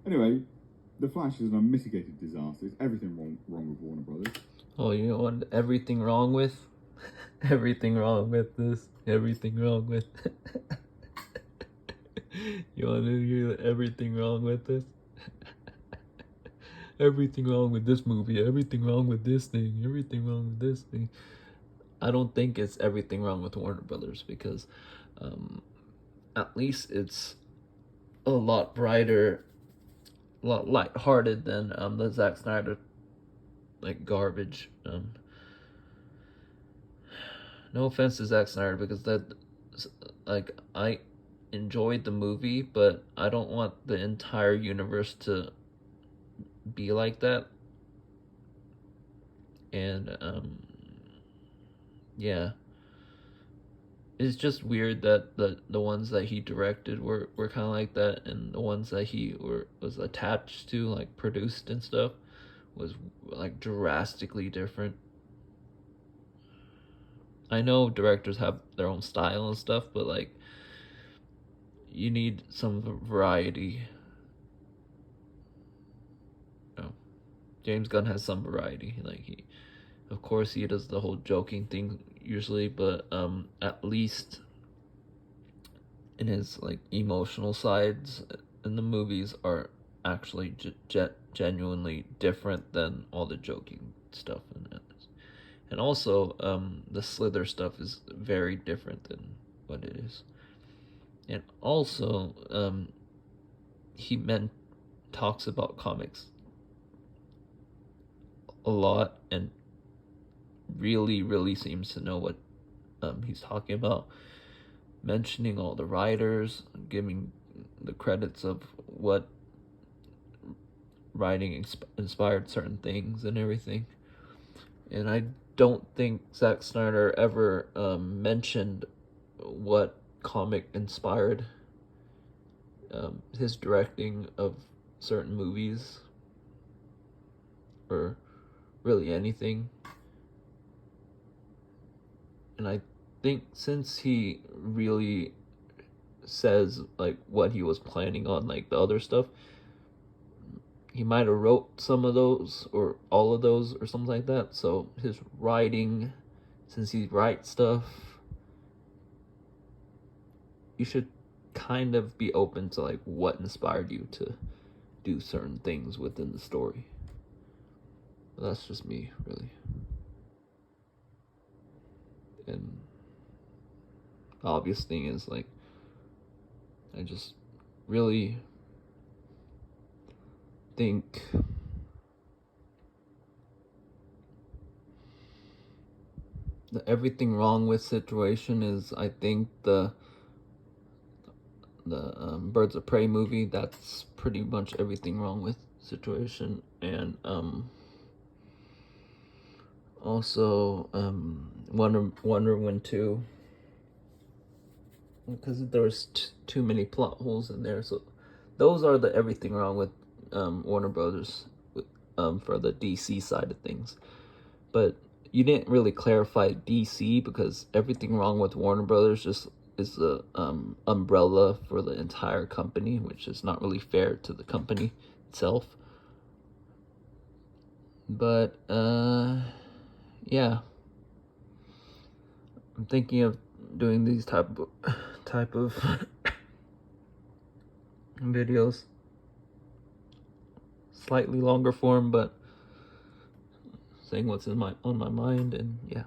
Anyway, The Flash is an unmitigated disaster. It's everything wrong with Warner Brothers. Oh, you know what? Everything wrong with? Everything wrong with this. Everything wrong with. You want to hear everything wrong with this? Everything wrong with this movie. Everything wrong with this thing. Everything wrong with this thing. I don't think it's everything wrong with Warner Brothers because at least it's a lot brighter, a lot lighthearted than the Zack Snyder like garbage. No offense to Zack Snyder because that like I enjoyed the movie, but I don't want the entire universe to be like that. And yeah, it's just weird that the ones that he directed were kind of like that, and the ones that he was attached to, like produced and stuff, was like drastically different. I know directors have their own style and stuff, but like you need some variety. You know, James Gunn has some variety. Like of course, he does the whole joking thing usually, but at least in his like emotional sides in the movies are actually genuinely different than all the joking stuff in it. And also, the Slither stuff is very different than what it is. And also, he talks about comics a lot and really seems to know what he's talking about, mentioning all the writers, giving the credits of what writing inspired certain things and everything. And I don't think Zack Snyder ever mentioned what comic inspired his directing of certain movies or really anything. And I think since he really says like what he was planning on, like the other stuff, he might have wrote some of those or all of those or something like that. So his writing, since he writes stuff, you should kind of be open to like what inspired you to do certain things within the story. But that's just me, really. And the obvious thing is like I just really think the everything wrong with situation is I think the Birds of Prey movie, that's pretty much everything wrong with situation. And also Wonder Woman 2, because there was too many plot holes in there. So those are the everything wrong with Warner Brothers for the DC side of things. But you didn't really clarify DC because everything wrong with Warner Brothers just is the umbrella for the entire company, which is not really fair to the company itself. But yeah, I'm thinking of doing these type of videos, slightly longer form, but saying what's on my mind. And yeah.